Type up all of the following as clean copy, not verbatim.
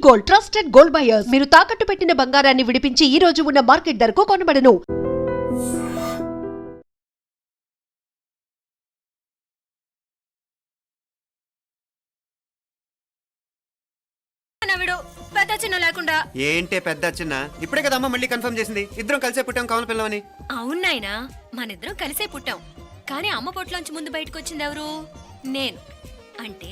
Gold, trusted gold buyers. మీరు తాకట్టు పెట్టిన బంగారాన్ని విడిపించి ఈ రోజు ఉన్న మార్కెట్ ధరకు కొనబడను. పెద్ద చిన్న లేకుండా ఏంటే పెద్ద చిన్న ఇప్పుడే కదా అమ్మ మళ్ళీ కన్ఫర్మ్ చేసింది ఇద్దరం కలిసే పుట్టాం కావాలి పిల్లవని. అవునాయినా మనిద్దరం కలిసే పుట్టాం, కానీ అమ్మ పొట్లోంచి ముందు బయటకు వచ్చింది ఎవరు? నేను. అంటే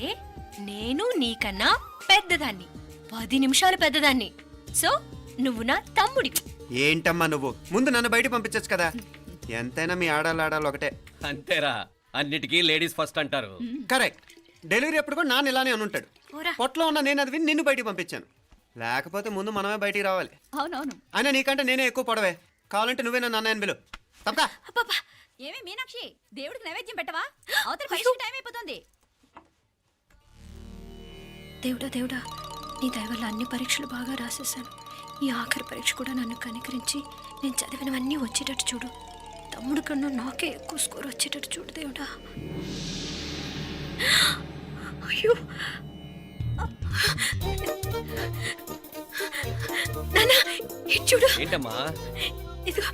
నేను నీకన్నా పెద్దదాన్ని, 10 నిమిషాలు పెద్దదాన్ని. సో నువ్వు నా తమ్ముడి. ఏంటమ్మా నువ్వు ముందు నన్ను బయట పంపించచ్చు కదా. ఎంతైనా మీ ఆడాలు ఒకటే. అంతేరా, అన్నిటికీ లేడీస్ ఫస్ట్ అంటారు. కరెక్ట్. డెలివరీ అప్పుడు కూడా నాన్న ఇలానే అని ఉంటాడు. పొట్టలో ఉన్న నేను అది విని నిన్ను బయటికి పంపించాను. లేకపోతే ముందు మనమే బయటికి రావాలి. అవునవును. అయినా నీకంటే నేనే ఎక్కువ పొడవే. కావాలంటే నువ్వే నన్ను అన్నయ్యను పిలు. తప్ప ఏమే మీనాక్షి, దేవుడికి నైవేద్యం పెట్టవా? అవతల పరీక్ష టైం అయిపోతుంది. దేవుడా దేవుడా, నీ దయ వల్ల అన్ని పరీక్షలు బాగా రాసేసాను. ఈ ఆఖరి పరీక్ష కూడా నన్ను కనికరించి నేను చదివినవన్నీ వచ్చేటట్టు చూడు. తమ్ముడు కన్నా నాకే ఎక్కువ స్కోర్ వచ్చేటట్టు చూడు దేవుడా. అయ్యో నాన్న, ఇటు చూడు. ఏంటమ్మా? ఇదిగో.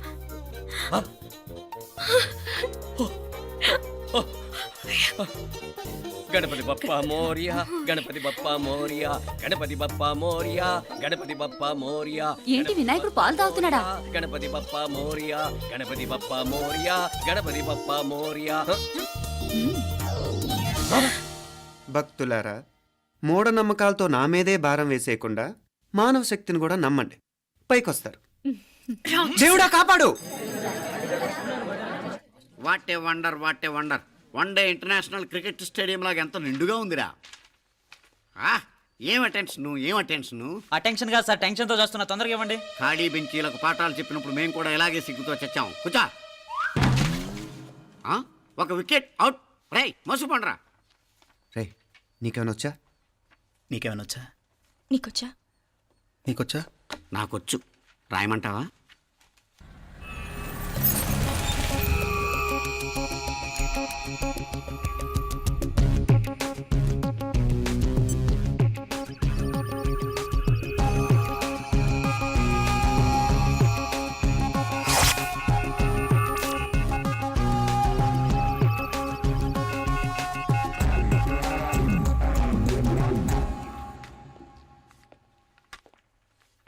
గణపతి బప్పా మోరియా, గణపతి బప్పా మోరియా, గణపతి బప్పా మోరియా, గణపతి బప్పా మోరియా. ఏంటి వినాయకుడు పాలు తాగుతున్నాడా? గణపతి బప్పా మోరియా, గణపతి బప్పా మోరియా, గణపతి బప్పా మోరియా. భక్తులారా, మూఢనమ్మకాలతో నా మీదే భారం వేసేయకుండా మానవ శక్తిని కూడా నమ్మండి, పైకొస్తారు. దేవుడా కాపాడు. What a wonder, what a wonder. One day international cricket stadium లాగా ఎంత నిండుగా ఉందిరా. ఏం అటెన్షను, ఏం అటెన్షను. అటెన్షన్ కాదు సార్, టెన్షన్తో చేస్తున్నా, తొందరగా ఇవ్వండి. ఖాళీ బెంచీలకు పాఠాలు చెప్పినప్పుడు మేము కూడా ఇలాగే సిగ్గుతో చచ్చాం. కూర్చో. ఒక వికెట్ అవుట్. రై మసు పండరా. రే నీకేమైనా వచ్చా? నీకేమైనా వచ్చా? నీకొచ్చా? నీకొచ్చా? నాకొచ్చు. రాయమంటావా?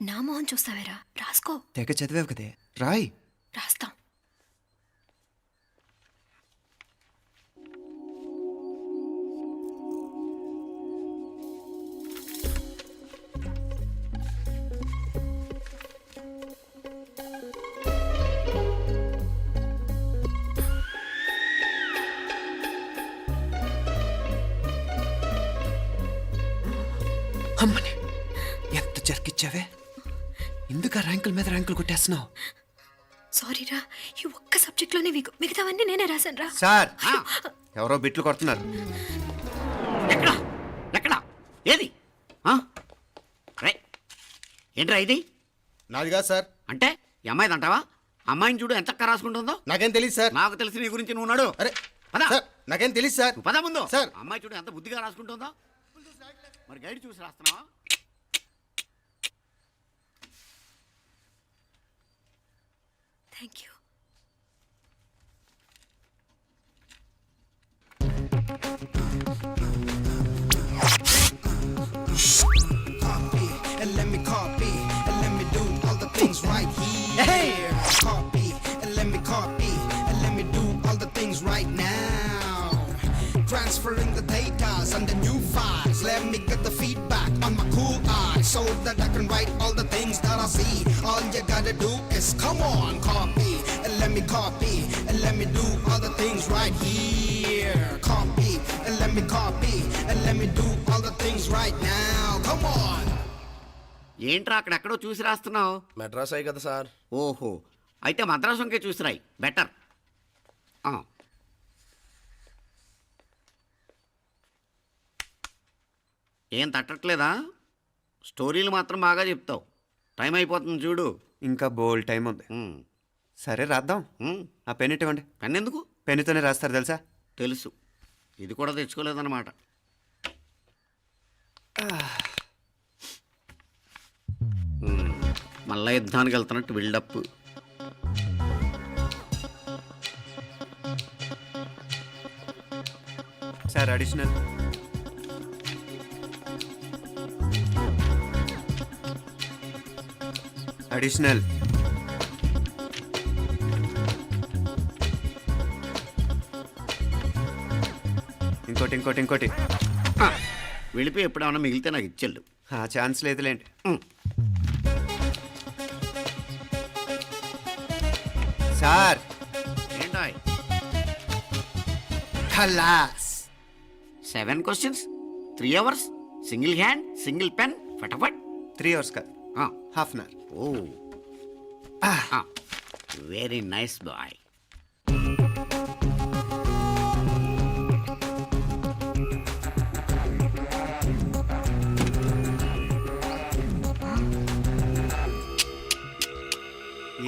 నా మొహం చూస్తావేరా, రాసుకో. తెగ చదివావు కదే, రాయ్. రాస్తాం. అమ్మని ఎంత జరికిచ్చావే. ఎందుకు ర్యాంకుల మీద ర్యాంకులు కొట్టేస్తున్నావు? సారీరా, ఈ ఒక్క సబ్జెక్ట్లోనే మిగతావన్నీ నేనే రాశాను రా. సార్, ఎవరో బిట్లు కొడుతున్నారు. ఎక్కడ ఎక్కడ ఏది? ఏంట్రా ఇది? నాది కాదు సార్. అంటే ఈ అమ్మాయిది అంటావా? అమ్మాయిని చూడు ఎంత రాసుకుంటుందో. నాకేం తెలియదు సార్. నాకు తెలిసి నీ గురించి నువ్వు నాడు. అరే పద. సార్, నాకేం తెలియదు సార్. పద ముందు. సార్, అమ్మాయి చూడు ఎంత బుద్ధిగా రాసుకుంటుందో. మరి గైడ్ చూసి రాస్తున్నావా? Thank you. And let me copy, and let me do all the things right here. Copy, and let me copy, and let me do all the things right now. Transferring the data and the new files. Let me get the feedback on my cool eyes so that I can write all the things that I see. All you gotta do is come on, copy, and let me copy, and let me do all the things right here. Copy, and let me copy, and let me do all the things right now. Come on. ఏంట్రా అక్కడెక్కడో చూసి రాస్తున్నావు? మెడ్రాస్ అయ్యి కదా sir. ఓహో, అయితే మద్రాసు వంకే చూసి రాయి, better. ఏం తట్టట్లేదా? స్టోరీలు మాత్రం బాగా చెప్తావు. టైం అయిపోతుంది చూడు. ఇంకా బోల్ టైం ఉంది. సరే రాద్దాం. ఆ పెన్ ఇవ్వండి. పెన్ ఎందుకు? పెన్నుతోనే రాస్తారు తెలుసా? తెలుసు. ఇది కూడా తెచ్చుకోలేదన్నమాట. మళ్ళా యుద్ధానికి వెళ్తున్నట్టు బిల్డప్. Sir additional. అడిషనల్. ఇంకోటి ఇంకోటి ఇంకోటి. వెళ్ళిపోయి ఎప్పుడేమన్నా మిగిలితే నాకు ఇచ్చేళ్ళు. ఆ ఛాన్స్ లేదులేండి. సార్ ఏంటో ఖలాస్. 7 questions, 3 hours, single hand, single pen, ఫటాఫట్. 3 hours కాదు, half an hour. Oh very nice boy.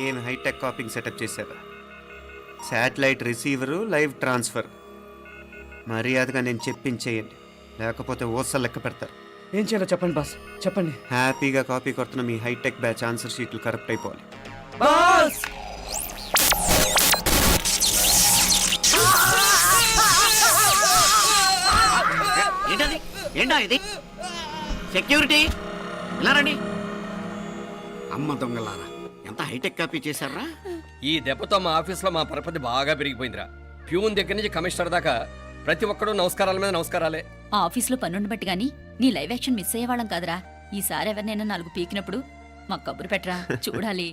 ఏం హైటెక్ కాపింగ్ సెటప్ చేశారా? Satellite receiver, live transfer. మర్యాదగా నేను చెప్పించేయండి, లేకపోతే ఓసలు లెక్క పెడతారు. ఏం చేయాలో చెప్పండి బాస్, చెప్పండి. హ్యాపీగా కాపీ కొడుతున్న మీ హైటెక్ బ్యాచ్ ఆన్సర్ షీట్లు కరెక్ట్ అయిపోవాలి. బాస్ ఏంటది? ఏంటా ఇది? సెక్యూరిటీ ఇలా రండి. అమ్మ దొంగలారా, ఎంత హైటెక్ కాపీ చేశారా? ఈ దెబ్బతో మా ఆఫీస్లో మా పరపతి బాగా పెరిగిపోయిందిరా. ప్యూన్ దగ్గర నుంచి కమిషనర్ దాకా ప్రతి ఒక్కడు నమస్కారాల మీద నమస్కారాలే. ఆ ఆఫీస్లో పనుండి బట్టి గాని నీ లైవ్ యాక్షన్ మిస్ అయ్యేవాళ్ళం కాదురా. ఈసారి ఎవరినైనా 4 పీకినప్పుడు మాకు కబురు పెట్టరా, చూడాలి.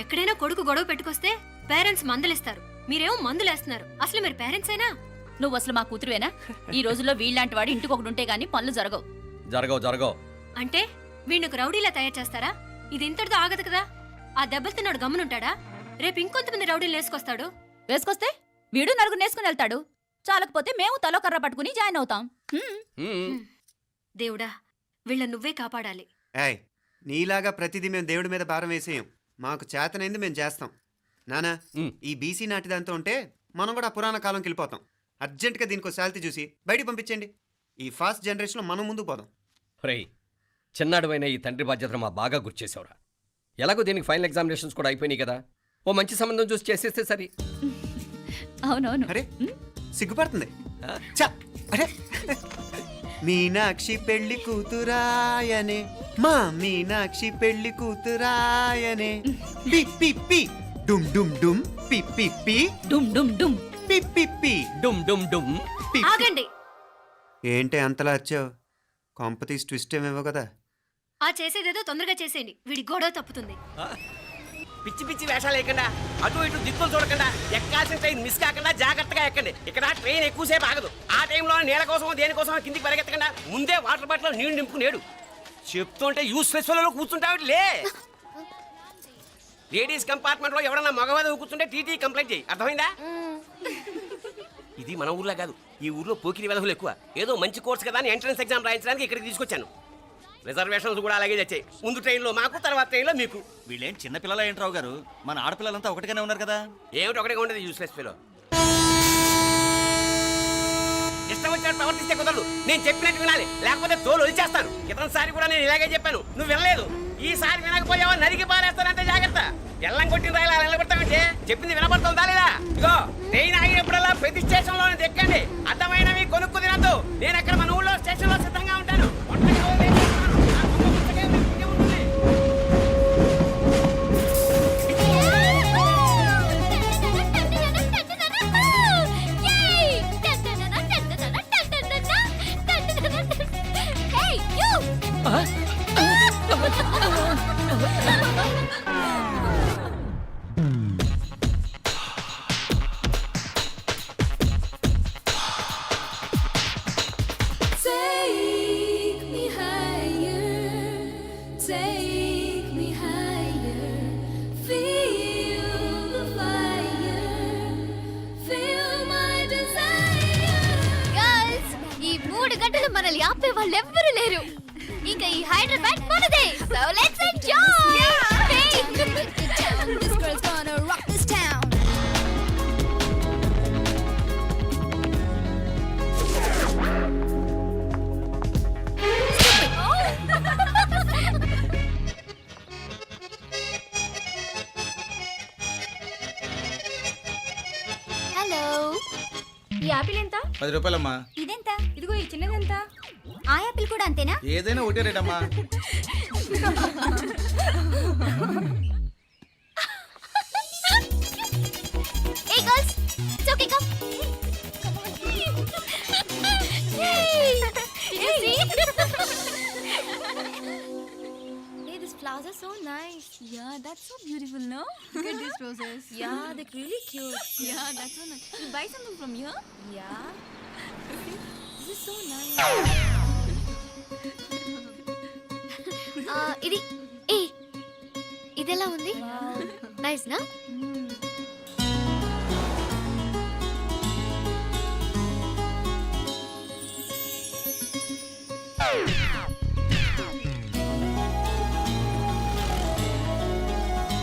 ఎక్కడైనా కొడుకు గొడవ పెట్టుకొస్తే పేరెంట్స్ మందులేస్తారు, మీరేమో మందులేస్తున్నారు. అసలు మీరు పేరెంట్స్ అయినా? నువ్వు అసలు మా కూతురువేనా? ఈ రోజుల్లో వీళ్ళలాంటి వాడు ఇంటికి ఒకటి ఉంటే గానీ పనులు జరగవు. జరగవు. అంటే వీణ్ణకు రౌడీలా తయారు చేస్తారా? ఇది ఇంతటితో ఆగదు కదా. ఆ దెబ్బలు తిన్నాడు గమ్మునుంటాడా? రేపు ఇంకొంతమంది రౌడీలు వేసుకొస్తాడు. వేసుకొస్తే వీడు 4 నేసుకుని వెళ్తాడు. చాలకపోతే మేము తలో కర్ర పట్టుకుని జాయిన్ అవుతాం. దేవుడా, వీళ్ళ నువ్వే కాపాడాలి. ఏయ్, నీలాగా ప్రతిదీ మేము దేవుడి మీద భారం వేసేయం. మాకు చేతనైంది మేము చేస్తాం. నానా, ఈ బీసీ నాటి దాంతో ఉంటే మనం కూడా పురాణ కాలంకి వెళ్ళిపోతాం. అర్జెంటుగా దీనికి శాలిటీ చూసి బయటికి పంపించండి. ఈ ఫాస్ట్ జనరేషన్లో మనం ముందుకు పోదాం. రేయ్, చిన్నాడువైన ఈ తండ్రి బాధ్యతను మా బాగా గుర్చేసావురా. ఎలాగో దీనికి ఫైనల్ ఎగ్జామినేషన్స్ కూడా అయిపోయినాయి కదా, ఓ మంచి సంబంధం చూసి చేసేస్తే సరి. అవునవును. అరే సిగ్గుపడుతుంది. చ, అరే మీనాక్షి పెళ్లి కూతురాయనే, మా మీనాక్షి పెళ్లి కూతురాయనే. పి పి పి డుమ్ డుమ్ డుమ్, పి పి పి డుమ్ డుమ్ డుమ్, పి పి పి డుమ్ డుమ్ డుమ్. పి. ఆగండి. ఏంటి అంతలా వచ్చావు? కాంపతీస్ ట్విస్ట్ ఏమేవో కదా. ఆ చేసేదేదో తొందరగా చేసేయండి, వీడి గొడవ తప్పుతుంది. పిచ్చి పిచ్చి వేషాలు లేకుండా, అటు ఇటు దిక్కులు చూడకుండా, ఎక్కాల్సిన ట్రైన్ మిస్ కాకుండా జాగ్రత్తగా ఎక్కండి. ఇక్కడ ట్రైన్ ఎక్కువసేపు ఆగదు. ఆ టైంలో నీళ్ళ కోసం దేనికోసం కిందికి పరిగెత్తకుండా ముందే వాటర్ బాటిల్ నీళ్లు నింపుకునేడు. చెప్తుంటే యూస్లెస్ లో కూర్చుంటావు. లే, లేడీస్ కంపార్ట్మెంట్ లో ఎవరన్నా మగవాదం కూర్చుంటే టీటీ కంప్లైంట్ చేయి, అర్థమైందా? ఇది మన ఊర్లో కాదు, ఈ ఊర్లో పోకిరి వెధవులు ఎక్కువ. ఏదో మంచి కోర్స్ కదా అని ఎంట్రన్స్ ఎగ్జామ్ రాయించడానికి ఇక్కడికి తీసుకొచ్చాను. రిజర్వేషన్స్ కూడా అలాగే తెచ్చాయి. ముందు ట్రైన్లో మాకు, తర్వాత ట్రైన్లో మీకు. వీళ్ళేం చిన్న పిల్లలు ఏంట్రావు గారు? మన ఆడపిల్లలంతా ఒకటిగానే ఉన్నారు కదా. ఏమిటి ఒకటిగా ఉండదు యూస్లెస్ ఫెలో. ఇష్టం వచ్చినట్టు ప్రవర్తిస్తే కుదరదు. నేను చెప్పినట్టు వినాలి, లేకపోతే తోలు వదిలేస్తాను. ఇతనిసారి కూడా నేను ఇలాగే చెప్పాను, నువ్వు వినలేదు. ఈసారి వినకపోయావా నరికి పారేస్తానంటే జాగ్రత్త. ఎల్లం కొట్టిన రాయలా నిలబడతామంటే చెప్పింది వినపడుతుందా లేదా? ఇగో ట్రైన్ ఆగినప్పుడల్లా ప్రతి స్టేషన్ లో ఎక్కండి. అర్థమైనవి కొనుక్కు తినద్దు. నేను అక్కడ మన ఊళ్ళో స్టేషన్ లో సిద్ధంగా ఉంటాను. మనల్ని ఆపే వాళ్ళు ఎవ్వరు లేరు. ఇంకా ఈ హైదరాబాద్ మనదే. So let's enjoy. This girl's gonna rock this town. Apple ఎంత? 10 రూపాయలమ్మా. ఇదెంత? ఇదిగో ఈ చిన్నది ఎంత? ఆ యాపిల్ కూడా అంతేనా? ఏదైనా ఒకటే రేట్ అమ్మా. Hey girls, it's okay, come. Yay! You see? Hey, these flowers are so nice. Yeah, that's so beautiful, no? Look at these roses. Yeah, they're really cute. Yeah, that's so nice. You buy something from here? Yeah. This is so nice. ఇది ఏ ఇదెలా ఉంది? Nice నా?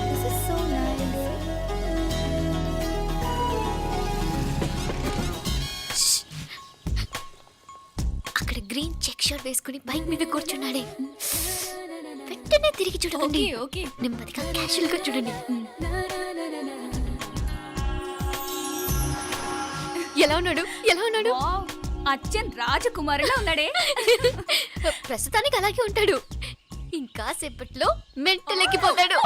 This is so nice. అక్కడ green check shirt వేసుకుని bike మీద కూర్చున్నాడే, వెంటనే తిరిగి చూడకండి. ఓకే నెమ్మదిగా క్యాషువల్ గా చూడండి. ఎలా ఉన్నాడు? ఎలా ఉన్నాడు? అచ్చన్ రాజకుమారిలా ఉన్నాడే. ప్రస్తుతానికి అలాగే ఉంటాడు, ఇంకా సేపట్లో మెంటలెక్కిపోతాడు.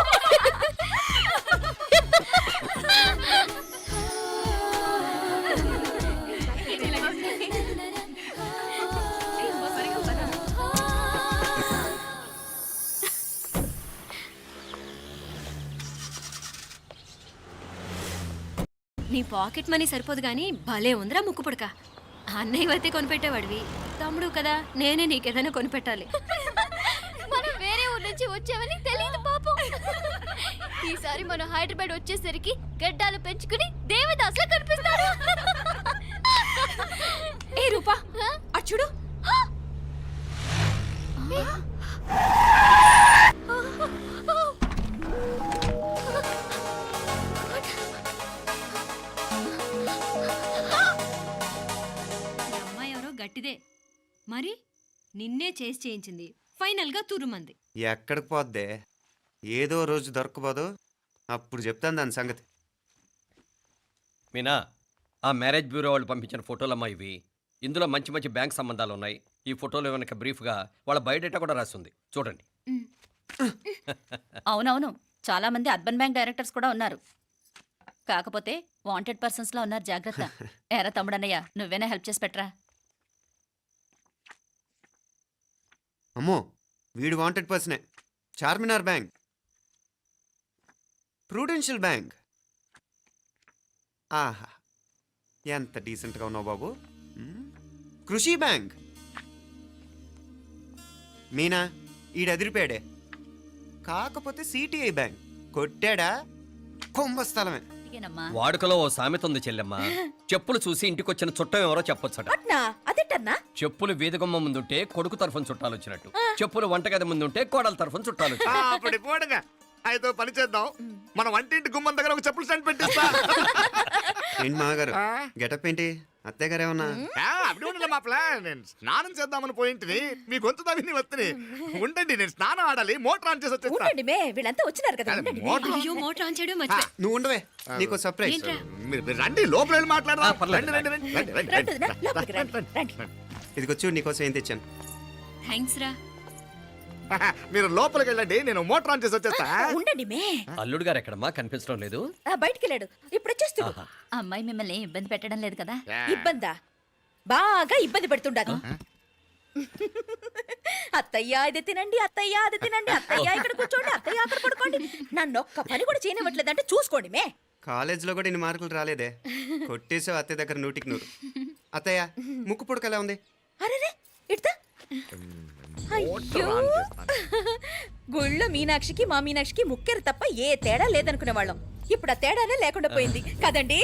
నీ పాకెట్ మనీ సరిపోదు గానీ భలే ఉందిరా ముక్కు పుడక. అన్నయ్య అయితే కొనిపెట్టేవాడివి, తమ్ముడు కదా నేనే నీకేదైనా కొనిపెట్టాలి. మనం వేరే ఊరు నుంచి వచ్చామని తెలియదు పాపం. ఈసారి మనం హైదరాబాద్ వచ్చేసరికి గడ్డాలు పెంచుకుని దేవదాసులా కనిపిస్తాడు. ఏ రూపా అచ్చుడు, గట్టిదే మరి, నిన్నే చేసి చేయించింది, ఫైనల్ గా తురుమంది. ఎక్కడికి పోద్దే, ఏదో రోజు దొరకపోదు, అప్పుడు చెప్తాను దాని సంగతి. మీనా, ఆ మ్యారేజ్ బ్యూరో వాళ్ళు పంపించిన ఫోటోలమ్మా ఇవి. ఇందులో మంచి మంచి బ్యాంక్ సంబంధాలు ఉన్నాయి. ఈ ఫోటోలో వెనక బ్రీఫ్గా వాళ్ళ బయోడేటా కూడా రాస్తుంది, చూడండి. అవునవును, చాలా మంది అర్బన్ బ్యాంక్ డైరెక్టర్స్ కూడా ఉన్నారు. కాకపోతే వాంటెడ్ పర్సన్స్ లా ఉన్నారు, జాగ్రత్త. ఎరా తమ్ముడన్నయ్య, నువ్వేనా హెల్ప్ చేసి పెట్టరా? అమ్మో, వీడు వాంటెడ్ పర్సనే. Charminar bank, prudential bank. ఆహా, ఎంత డీసెంట్గా ఉన్నావు బాబు. కృషి బ్యాంక్. మీనా, ఈడు ఎదిరిపాడే. కాకపోతే సిటిఐ బ్యాంక్ కొట్టాడా కుంభస్థలమే. వాడుకలో ఓ సామెత ఉంది చెల్లెమ్మ, చెప్పులు చూసి ఇంటికొచ్చిన చుట్టం ఎవరో చెప్పొచ్చట. చెప్పులు వేదికమ్మ ముందుంటే కొడుకు తరఫున చుట్టాలు వచ్చినట్టు, చెప్పులు వంటగది ముందుంటే కోడల తరఫున చుట్టాలు వచ్చినట్టు. అయితే పని చేద్దాం, మన వంటింటి గుమ్మం దగ్గర ఒక చెప్పులు స్టాండ్ పెట్టిస్తా. ఏంటి మామగారు గెటప్ ఏంటి? అత్తయ్య గారు ఏమన్నా? అప్పుడు ఉండలే మా ప్లాన్. నేను స్నానం చేద్దామని పోయింటిని, మీ గొంతు తవ్వి వస్తుంది. ఉండండి, నేను స్నానం ఆడాలి, మోటార్ ఆన్ చేసి వచ్చేస్తా. వీళ్ళంతా వచ్చినారు కదా. అయ్యో, మోటార్ ఆన్ చేయడం మర్చిపోయా. నువ్వు ఉండవే, నీకు సర్ప్రైజ్. మీరు రండి, లోపల వెళ్ళి మాట్లాడదాం. పర్లేదు. రండి, రండి, రండి, రండి, రండి. ఇదిగో చూడు, నీకోసం ఏం తెచ్చాను. థ్యాంక్స్ రా. మీరు లోపలికి వెళ్ళండి, నేను మోటార్ ఆన్ చేసి వచ్చేస్తా. ఉండండి మే, అల్లుడు గారు ఎక్కడమ్మా, కనిపించడం లేదు. బయటికి వెళ్ళాడు, ఇప్పుడు వచ్చేస్తా. అమ్మాయి మిమ్మల్ని ఇబ్బంది పెట్టడం లేదు కదా? ఇబ్బందా? బాగా ఇబ్బంది పెడుతుండదు. అత్తయ్య ఇది తినండి, అత్తయ్య అది తినండి, అత్తయ్య ఇక్కడ కూర్చోండి, అత్తయ్య అక్కడ పడుకోండి. నన్ను ఒక్క పని కూడా చేయనివ్వట్లేదంటే చూసుకోండి మే. కాలేజీలో కూడా ఇన్ని మార్కులు రాలేదే, కొట్టేసావు అత్తయ్య దగ్గర 100కి 100. అత్తయ్య, ముక్కు పుడక ఎలా ఉంది? అరే ఇడతా. అయ్యో, గుళ్ళో మీనాక్షికి మా మీనాక్షికి ముక్కెరు తప్ప ఏ తేడా లేదనుకునే వాళ్ళం. ఇప్పుడు ఆ తేడానే లేకుండా పోయింది కదండి.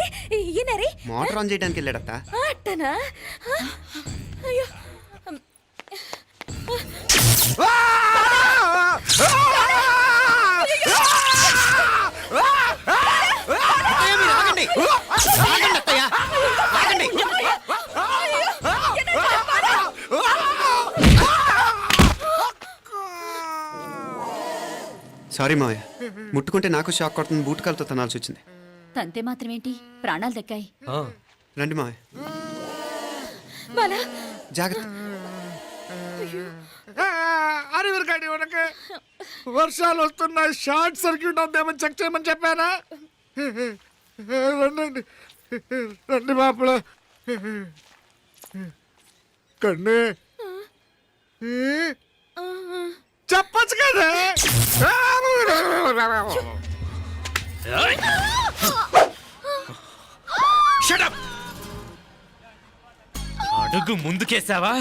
ఈయనరే మోటార్ ఆన్ చేయడానికి వెళ్ళాడత్త. అట్టనా? అయ్యో, సారీ మావయ్య, ముట్టుకుంటే నాకు షాక్ కొడుతుంది, బూట్ కాలుతో తనాల్సి వచ్చింది. తంతే మాత్రమేంటి, ప్రాణాలు దక్కాయి. రండి మావయ్య. బాలా జాగ్రత్త. అరవిరకాడి ఉనకే వర్షాలు వస్తున్నాయి, షార్ట్ సర్క్యూట్ అవుతామని చెక్ చేయమని చెప్పానా? రండి రండి మాపల కన్ను చెప్పచ్చు కదా. అడుగు ముందుకేసావా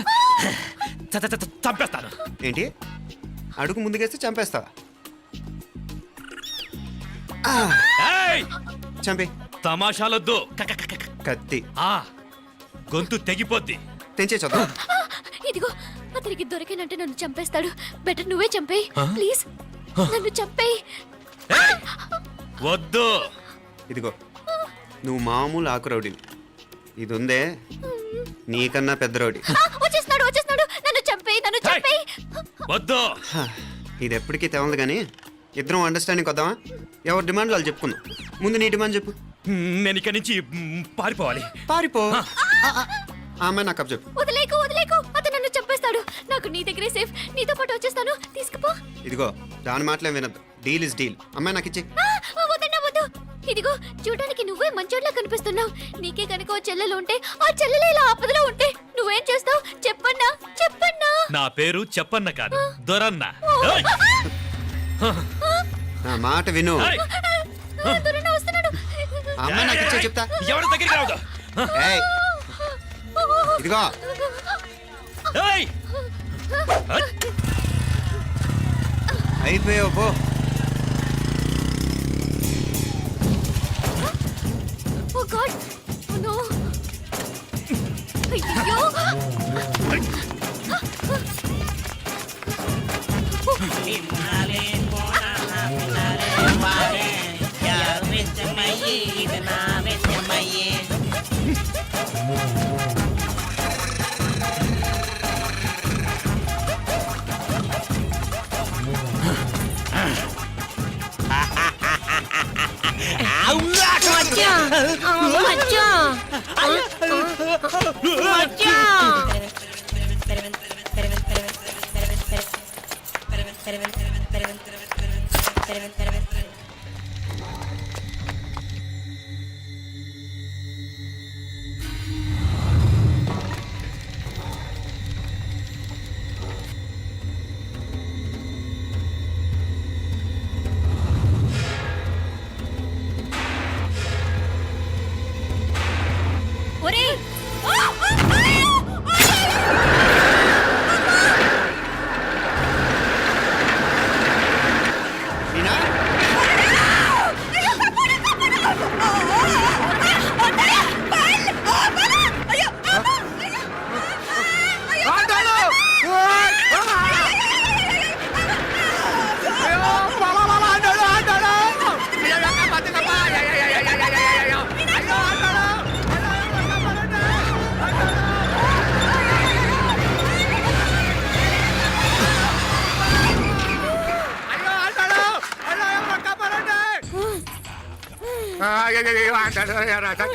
చంపేస్తాను. ఏంటి అడుగు ముందుకేస్తే చంపేస్తావా? చంపే. తమాషాలొద్దు. కత్తి గొంతు తెగిపోద్ది. తెంచే చూద్దాం. ఇదిగో అతనికి దొరికినంటే నన్ను చంపేస్తాడు. బెటర్ నువ్వే చంపేయి ప్లీజ్. నన్ను చంపేయి. వద్దు. ఇదిగో నువ్వు మామూలు ఆకు రౌడీని, ఇది ఉందే నీకన్నా పెద్ద రౌడీ. వచ్చేస్తున్నాడు నన్ను చంపేయి. వద్దు. ఇది ఎప్పటికీ తెవలదు కానీ ఇద్దరం అండర్స్టాండింగ్ వద్దామా? ఎవరి డిమాండ్ వాళ్ళు చెప్పుకుందాం. ముందు నీ డిమాండ్ చెప్పు. నేను ఇక్కడి నుంచి పారిపోవాలి. పారిపో. ఆ అమ్మాయి నాకు చెప్పు. వదిలేకు అతను నన్ను చంపేస్తాడు. నాకు నీ దగ్గరే సేఫ్. నీతో పాటు వచ్చేస్తాను. తీసుకుపో. ఇదిగో దాని మాటలే వినద్దు. Deal is deal. అమ్మాయి నాకు ఇచ్చి. వద్దు. ఇదిగో చూడడానికి నువ్వే మంచోట్లా కనిపిస్తున్నావు. నీకే కనుక ఓ చెల్లెలు ఉంటే, ఆ చెల్లెలు ఇలా ఆపదలో ఉంటే నువ్వేం చేస్తావు? చెప్పన్నా. నా పేరు చెప్పన్న కాదు, దొరన్న. నా మాట విను. దొరన్న వస్తున్నాడు. ఆ అమ్మాయి నాకు ఇచ్చే చెప్తా. ఎవరి దగ్గరికి రావద్దు. ఏయ్, ఇదిగో అయిపోయావు పో. ఓ గాడ్ నో.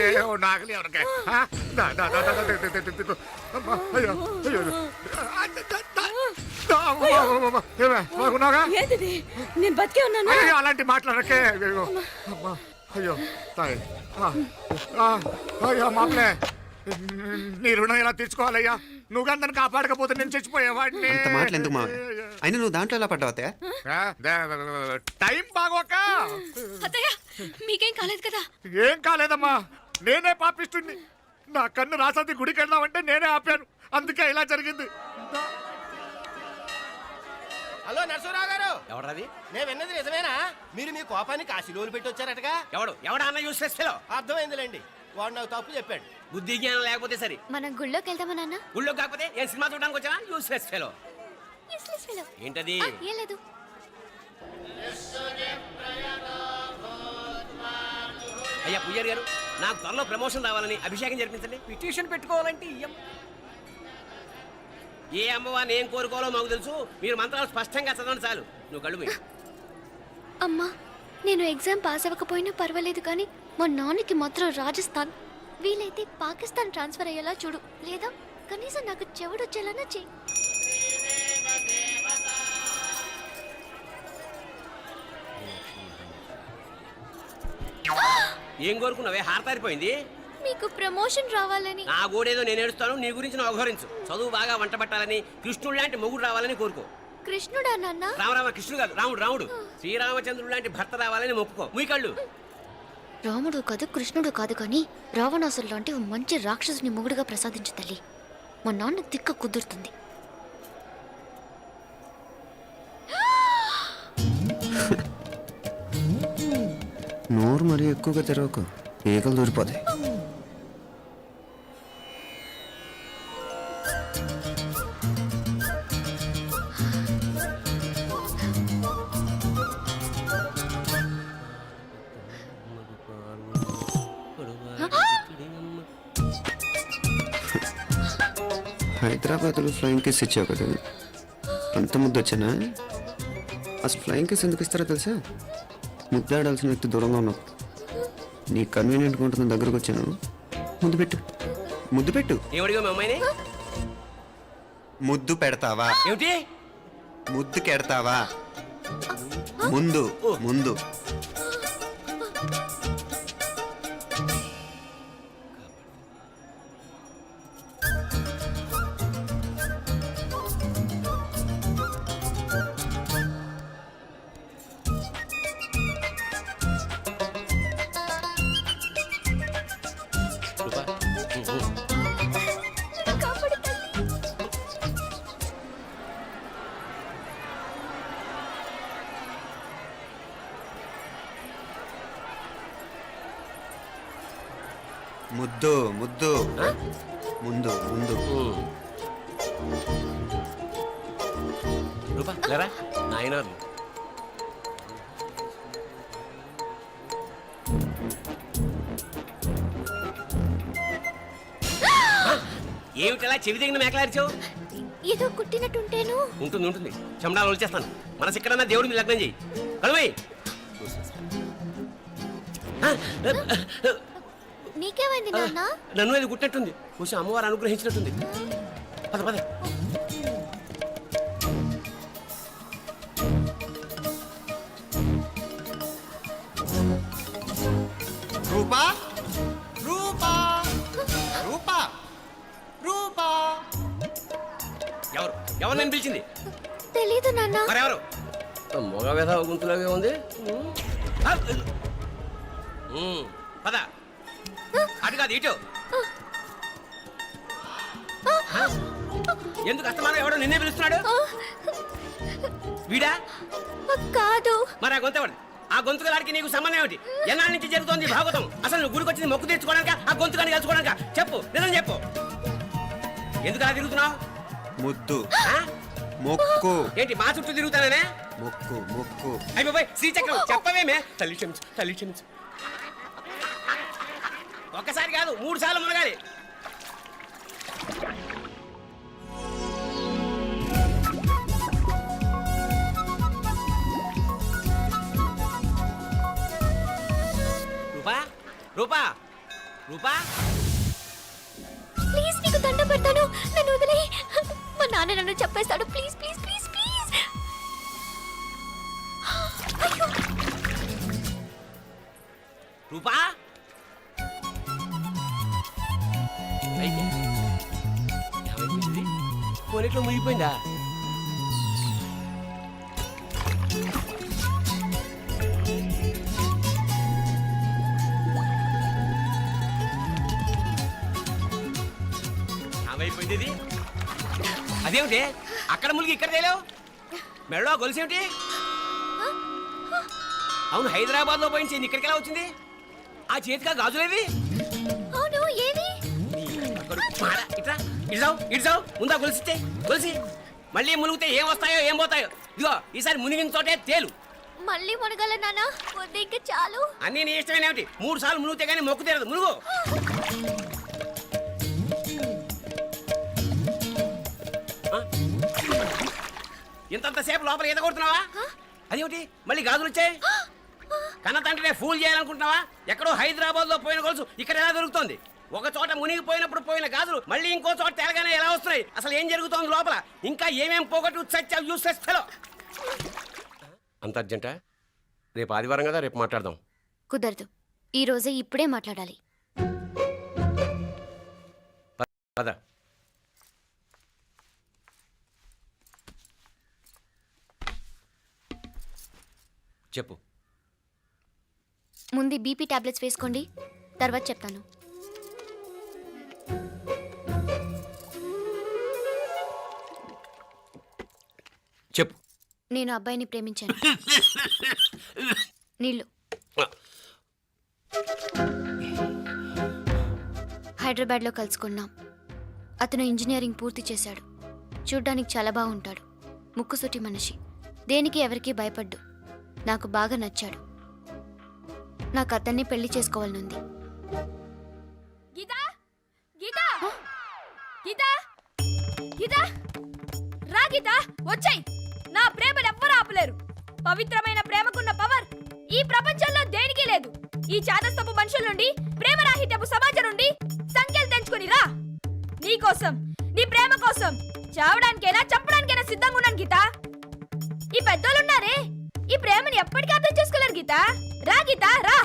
అయ్యో నాగలి ఎవరికే నేను బతికే ఉన్నాను. అలాంటి మాట్లాడకే. అయ్యో తాయి. అయ్యో మామలే, నీ రుణం ఎలా తీర్చుకోవాలయ్యా? నువ్వు అందరిని కాపాడకపోతే నేను చచ్చిపోయేవాడిని. అంత మాటలు ఎందుకు మావయ్య? అయినా నువ్వు దాంట్లో ఎలా పడ్డావు అత్తయ్య? టైం బాగోక. అత్తయ్య మీకేం కాలేదు కదా? ఏం కాలేదమ్మా, నేనే పాపిస్తుంది. నా కన్ను రాసాది గుడికి వెళ్దామంటే నేనే ఆపాను, అందుకే ఇలా జరిగింది. హలో నరసరావు గారు. ఎవరది? నేను విన్నది నిజమేనా? మీరు మీ కోపానికి కాశీలోలు పెట్టి వచ్చారటగా? ఎవడా అన్న యూస్లెస్ ఫెలో. అర్థమైందిలేండి, వాడు నాకు తప్పు చెప్పాడు. బుద్ధి జ్ఞానం లేకపోతే సరే. మనం గుళ్ళోకి వెళ్దామా నాన్న? గుళ్ళో కాకపోతే ఏం సినిమా చూడడానికి వచ్చానా? Useless fellow. ఏంటది? ఏం లేదు. అయ్యా పుయ్యర్ గారు, నాకు త్వరలో ప్రమోషన్ రావాలని అభిషేకం జరిపించండి. పిటిషన్ పెట్టుకోవాలంటే ఏ అమ్మవారిని ఏం కోరుకోవాలో మాకు తెలుసు. మీరు మంత్రాలు స్పష్టంగా చదవండి చాలు. నువ్వు కళ్ళు మూయి. అమ్మా, నేను ఎగ్జామ్ పాస్ అవ్వకపోయినా పర్వాలేదు కానీ మా నాన్నకి మాత్రం రాజస్థాన్ వీలైతే పాకిస్తాన్ ట్రాన్స్ఫర్ అయ్యేలా చూడు, లేదా కనీసం నాకు చెవుడొచ్చేలానా చెయ్యి. ఏం కోరుకున్నావే హారతారిపోయింది? మీకు ప్రమోషన్ రావాలని. నా గోడేదో నేను ఏడుస్తాను, నీ గురించి నువ్వు అవహరించు. చదువు బాగా వంట పట్టాలని, కృష్ణుడు లాంటి మొగుడు రావాలని కోరుకో. కృష్ణుడా నాన్న? రామరామ కృష్ణుడు కాదు, రాముడు రాముడు. శ్రీరామచంద్రుడు లాంటి భర్త రావాలని మొక్కుకో. ముయి కళ్ళు. రాముడు కాదు కృష్ణుడు కాదు కానీ రావణాసురు లాంటి ఓ మంచి రాక్షసుని మొగుడుగా ప్రసాదించు తల్లి. మా నాన్న తిక్క కుదురుతుంది. నోరు మరీ ఎక్కువగా తెరవకు, ఈగలు దూరిపోతాయి. హైదరాబాద్లో ఫ్లయింగ్ కిస్ ఇచ్చావు కదా, అంత ముద్దు వచ్చానా? అసలు ఫ్లయింగ్ కిస్ ఎందుకు ఇస్తారో తెలుసా? ముద్దాడాల్సిన వ్యక్తి దూరంగా ఉన్నావు. నీ కన్వీనియంట్గా ఉంటుంది, దగ్గరకు వచ్చాను. ముద్దు పెట్టు, ముద్దు పెట్టు. ఏమడిగా మీ అమ్మాయిని? ముద్దు పెడతావా? ఏమిటి? ముద్దు కెడతావా? ముందు ముందు. ముద్దు ముద్దు ముందు ముందు. రూపా లేరా నాయన. ఏమిటలా చెవి దగ్గర మేకలారిచావు? ఏదో కుట్టినట్టుంటేను. ఉంటుంది ఉంటుంది, చెమడాలు వచ్చేస్తాను. మనసు ఎక్కడన్నా దేవుడి మీద లగ్నం చేయి. కలువై. నీకేమైంది నాన్న? నన్ను అది గుట్టినట్టుంది, కొంచెం అమ్మవారు అనుగ్రహించినట్టుంది. పద పద. రూపా రూపా రూపా రూపా. ఎవరు ఎవరు నేను పిలిచింది? తెలీదు నాన్న. మరెవరు? మగ వ్యధ గుంతులాగే ఉంది. పద. అటు కాదు ఇటు. ఎందుకు అస్తమానం ఎవడో నిన్నే పిలుస్తున్నాడు? వీడా కాదు. మరి ఆ గొంతు ఎవడు? ఆ గొంతుగాడికి నీకు సంబంధం ఏమిటి? ఎన్నాళ్ళ నుంచి జరుగుతోంది భాగవతం? అసలు నువ్వు గుడికి వచ్చింది మొక్కు తీర్చుకోవడానిక, ఆ గొంతుగాని కలుసుకోవడానిక? చెప్పు, నిజం చెప్పు. ఎందుకు అలా తిరుగుతున్నావు? ముద్దు మొక్కు. ఏంటి మా చుట్టూ తిరుగుతానే? మొక్కు మొక్కు. అయిపోయి శ్రీచక్రం చెప్పవేమే? తల్లి క్షమించు, తల్లి క్షమించు. ఒక్కసారి కాదు 3 సార్లు మునగాలి. రూపా రూపా రూపా, ప్లీజ్ నీకు దండం పెడతాను, నన్ను వదిలే. మా నాన్న నన్ను చెప్పేస్తాడు. Please please please please. Rupa కొనిట్లో మునిగిపోయిందా? ఏమైపోయింది ఇది? అదేమిటి అక్కడ మునిగి ఇక్కడ తేలేవు? మెడలో గొలుసేమిటి? అవును, హైదరాబాద్ లో పోయించింది, ఇక్కడికి ఎలా వచ్చింది? ఆ చేతిగా గాజులేవి? అవును, ఏవి? ఇట్రా ఇడ్సావు ఇడ్సావు, ముందా గొలిసితే గొలిసి. మళ్ళీ మునిగితే ఏం వస్తాయో ఏం పోతాయో. ఇదిగో ఈసారి మునిగిన తోటే తేలు. మళ్ళీ మునగల నాన్న, వద్దు ఇంకా చాలు. అన్నీ నీ ఇష్టమేనేమిటి? 3 సార్లు మునిగితే కానీ మొక్కు తీరదు. మునుగు. ఇంతంతసేపు లోపల ఈత కొడుతున్నావా? అదేమిటి మళ్ళీ గాజులు వచ్చాయి? కన్న తండ్రినే ఫూల్ చేయాలనుకుంటున్నావా? ఎక్కడో హైదరాబాద్ లో పోయిన గొలుసు ఇక్కడ ఎలా దొరుకుతోంది? ఒక చోట మునిగిపోయినప్పుడు పోయిన గాజులు మళ్ళీ ఇంకో చోట తేలగానే ఎలా వస్తున్నాయి? అసలు ఏం జరుగుతోంది లోపల? ఇంకా ఏమేం పోగొట్టు చచ్చావు యూస్లెస్ ఫెలో. అంత అర్జెంటా? రేపు ఆదివారం కదా, రేపు మాట్లాడదాం. కుదరదు, ఈ రోజే ఇప్పుడే మాట్లాడాలి. పద. చెప్పు. ముందు బీపీ టాబ్లెట్స్ వేసుకోండి, తర్వాత చెప్తాను. చెప్పు. నేను అబ్బాయిని ప్రేమించాను. నీళ్ళు. హైదరాబాద్లో కలుసుకున్నాం. అతను ఇంజనీరింగ్ పూర్తి చేశాడు. చూడ్డానికి చాలా బాగుంటాడు. ముక్కుసూటి మనిషి. దేనికి ఎవరికీ భయపడ్డు. నాకు బాగా నచ్చాడు. నాకు అతన్ని పెళ్లి చేసుకోవాలనుంది. గీతా గీతా గీతా గీతా రా గీతా, వచ్చాయి. నా ప్రేమను ఎవ్వరూ ఆపలేరు. పవిత్రమైన ప్రేమకున్న పవర్ ఈ ప్రపంచంలో దేనికి లేదు. ఈ చాదస్తపు మనుషుల నుండి, ప్రేమరాహిత్యపు సమాజం నుండి సంఖ్యలు తెంచుకుని రా. నీ కోసం, నీ ప్రేమ కోసం చావడానికైనా చంపడానికైనా సిద్ధంగా ఉన్నాను గీతా. ఈ పెద్దోళ్ళున్నారే, ఈ ప్రేమని ఎప్పటికీ అర్థం చేసుకోలేరు గీతా. రా గీతా రా.